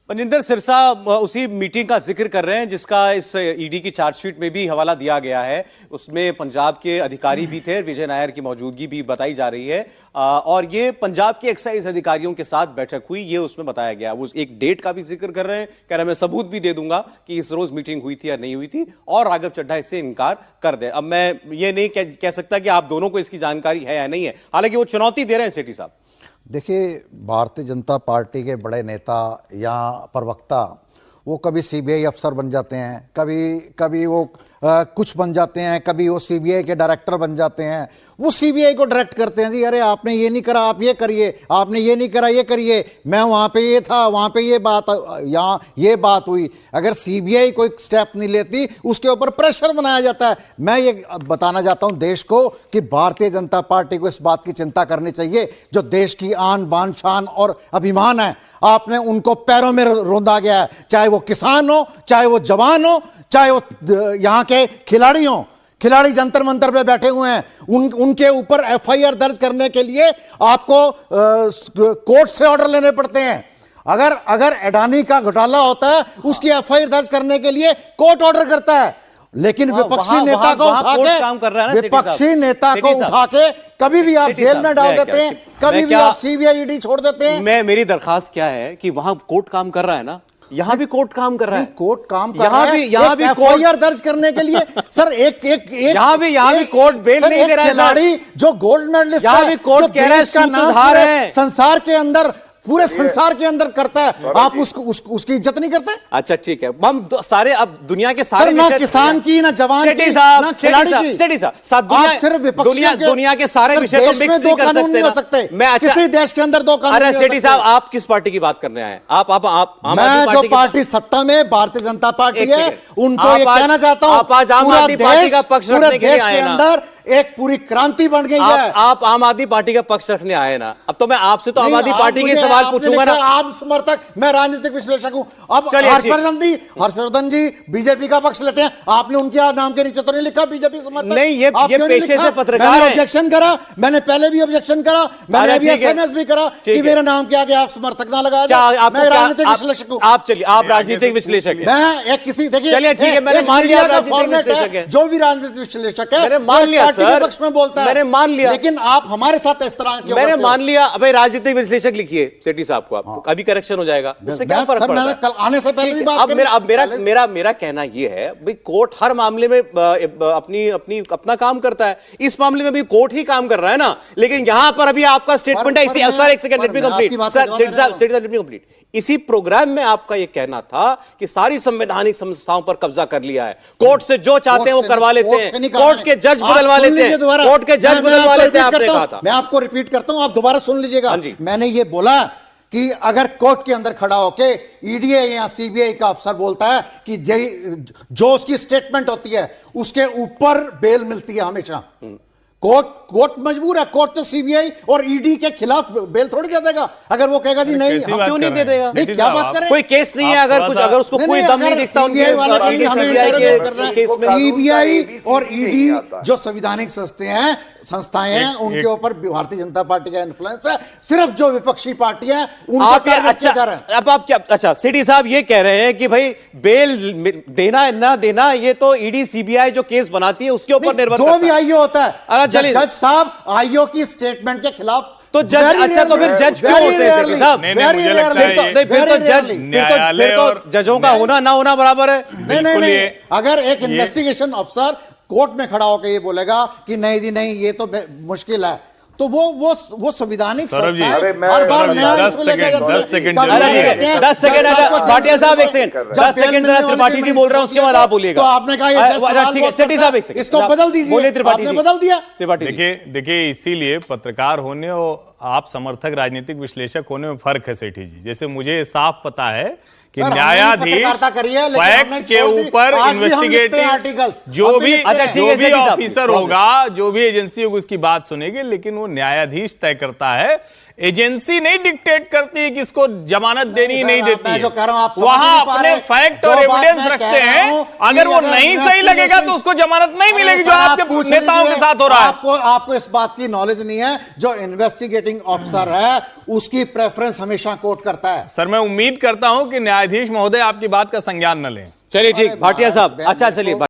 मनजिंदर सिरसा उसी मीटिंग का जिक्र कर रहे हैं जिसका इस ईडी की चार्जशीट में भी हवाला दिया गया है। उसमें पंजाब के अधिकारी भी थे, विजय नायर की मौजूदगी भी बताई जा रही है और ये पंजाब के एक्साइज अधिकारियों के साथ बैठक हुई, ये उसमें बताया गया। वो एक डेट का भी जिक्र कर रहे हैं, कह रहे हैं मैं सबूत भी दे दूंगा कि इस रोज मीटिंग हुई थी या नहीं हुई थी, और राघव चड्ढा इससे इनकार कर दे। अब मैं ये नहीं कह सकता कि आप दोनों को इसकी जानकारी है या नहीं है, हालांकि वो चुनौती दे रहे हैं सेठी साहब। देखिए, भारतीय जनता पार्टी के बड़े नेता या प्रवक्ता वो कभी सीबीआई अफसर बन जाते हैं, कभी वो कुछ बन जाते हैं, कभी वो सीबीआई के डायरेक्टर बन जाते हैं। वो सीबीआई को डायरेक्ट करते हैं, जी अरे आपने ये नहीं करा, आप ये करिए, आपने ये नहीं करा, ये करिए, मैं वहाँ पे ये था, वहाँ पे ये बात, यहाँ ये बात हुई। अगर सीबीआई कोई स्टेप नहीं लेती, उसके ऊपर प्रेशर बनाया जाता है। मैं ये बताना चाहता हूँ देश को कि भारतीय जनता पार्टी को इस बात की चिंता करनी चाहिए, जो देश की आन बान शान और अभिमान है, आपने उनको पैरों में रौंदा गया है। चाहे वो किसान हो, चाहे वो जवान हो, चाहे वो यहाँ के खिलाड़ी हो। खिलाड़ी जंतर मंतर पे बैठे हुए हैं, उनके ऊपर एफआईआर दर्ज करने के लिए आपको कोर्ट से ऑर्डर लेने पड़ते हैं। अगर अडानी का घोटाला होता है, उसकी एफआईआर दर्ज करने के लिए कोर्ट ऑर्डर करता है, लेकिन विपक्षी नेता को उठा के कभी भी आप जेल में डाल देते हैं, कभी भी आप सीबीआई ईडी छोड़ देते हैं। मेरी दरखास्त क्या है कि वहां कोर्ट काम कर रहा है ना, यहाँ भी कोर्ट काम कर रहा है, कोर्ट काम कर रहा है, यहाँ भी एफआईआर दर्ज करने के लिए। सर यहाँ भी कोर्ट बेल नहीं दे रहा है। खिलाड़ी जो गोल्ड मेडलिस्ट है, भी कोर्ट कह रहा है का नाम संसार के अंदर, पूरे संसार के अंदर करता है, आप उसकी इज्जत नहीं करते? अच्छा ठीक है, हम सारे अब दुनिया के सारे ना किसान की, ना जवान की, ना खिलाड़ी की, सिर्फ दुनिया के सारे विषय तो मिक्स नहीं कर सकते। मैं किसी देश के अंदर दो कानून। अरे सेठी साहब, आप किस पार्टी की बात करने आए? आप मैं जो पार्टी सत्ता में भारतीय जनता पार्टी है, उनको ये कहना चाहता हूं, आप आज आम आदमी पार्टी का पक्ष रखने के लिए आए ना, अंदर एक पूरी क्रांति बन गई है। आप आम आदमी पार्टी का पक्ष रखने आए ना। अब तो मैं आपसे तो आम आदमी पार्टी के सवाल पूछूंगा ना। आप समर्थक, मैं राजनीतिक विश्लेषक हूं। अब हर्षवर्धन जी बीजेपी का पक्ष लेते हैं, आपने उनके नाम के नीचे तो नहीं लिखा बीजेपी समर्थक? नहीं, ये पेशे से पत्रकार है। ऑब्जेक्शन करा, मैंने पहले भी ऑब्जेक्शन करा, मैंने अभी एसएमएस भी करा कि मेरे नाम के आगे आप समर्थक ना लगाया जाए। मैं राजनीतिक विश्लेषक हूं। आप चलिए, आप राजनीतिक विश्लेषक हैं। मैं एक किसी, देखिए चलिए ठीक है, मैंने मान लिया राजनीतिक विश्लेषक है। जो भी राजनीतिक विश्लेषक है, मैंने मान लिया सर, पक्ष में बोलता है, मैंने मान लिया, लेकिन आप हमारे साथ इस तरह क्यों? मैंने मान लिया। अबे राजनीतिक विश्लेषक लिखिए सेठी साहब को, आप अभी करेक्शन हो जाएगा, उससे क्या फर्क पड़ता है? कल आने से पहले भी बात अब मेरा कहना यह है भाई, कोर्ट हर मामले में अपना काम करता है। इस मामले में भी कोर्ट ही काम कर रहा है ना, लेकिन यहां पर अभी आपका स्टेटमेंट है। सर एक सेकंड, लेट मी कंप्लीट। इसी प्रोग्राम में आपका यह कहना था कि सारी संवैधानिक संस्थाओं पर कब्जा कर लिया है, कोर्ट से जो चाहते हैं वो करवा लेते हैं, कोर्ट के जज बदलवा लेते हैं, कोर्ट के जज बदलवा लेते हैं, आपने कहा था। मैं आपको रिपीट करता हूं, आप दोबारा सुन लीजिएगा। मैंने ये बोला कि अगर कोर्ट के अंदर खड़ा होके ईडी या सीबीआई का अफसर बोलता है कि जो उसकी स्टेटमेंट होती है उसके ऊपर बेल मिलती है हमेशा, कोर्ट मजबूर है। कोर्ट तो सीबीआई और ईडी के खिलाफ बेल थोड़ी दे देगा। अगर वो कहेगा जी नहीं, क्यों नहीं दे देगा? नहीं, क्या बात करें? कोई केस नहीं है, अगर उसको कोई दम नहीं दिखता सीबीआई और ईडी जो संवैधानिक संस्थाएं हैं, उनके ऊपर भारतीय जनता पार्टी का इन्फ्लुएंस है। सिर्फ जो विपक्षी पार्टी है उनका टारगेट किया जा रहा है। अब आप क्या, अच्छा सेठी साहब ये कह रहे हैं कि भाई बेल देना ना देना ये तो ईडी सीबीआई जो केस बनाती है उसके ऊपर निर्भर करता है। जो भी आईओ होता है, जज साहब आईओ की स्टेटमेंट के खिलाफ तो जज, अच्छा तो फिर जज क्यों होते हैं साहब? फिर तो जजों का होना ना होना बराबर है। नहीं, अगर एक इन्वेस्टिगेशन अफसर कोर्ट में खड़ा होकर ये बोलेगा कि नहीं जी नहीं, ये तो मुश्किल है, तो वो संविधानिक भाटिया साहब एक सेकंड, 10 सेकंड त्रिपाठी जी बोल रहे हैं, उसके बाद आप बोलिएगा। तो आपने कहा ठीक है सेठी साहब एक सेकंड, इसको बदल दीजिए, आपने बदल दिया। देखिए इसीलिए पत्रकार होने और आप समर्थक राजनीतिक विश्लेषक होने में फर्क है सेठी जी। जैसे मुझे साफ पता है कि न्यायाधीश फैक्ट के ऊपर इन्वेस्टिगेटिव जो भी ऑफिसर होगा, जो भी एजेंसी होगी उसकी बात सुनेगी, लेकिन वो न्यायाधीश तय करता है एजेंसी नहीं डिक्टेट करती है किसको जमानत देनी नहीं देती है। जो कह रहा हूं आप वहां अपने फैक्ट और एविडेंस रखते हैं, अगर वो नहीं सही लगेगा तो उसको जमानत नहीं मिलेगी, जो आपके नेताओं के साथ हो रहा है। आपको इस बात की नॉलेज नहीं है, जो इन्वेस्टिगेटिंग ऑफिसर है उसकी प्रेफरेंस हमेशा कोर्ट करता है। सर मैं उम्मीद करता हूं कि न्यायाधीश महोदय आपकी बात का संज्ञान न लें। चलिए ठीक, भाटिया साहब, अच्छा चलिए।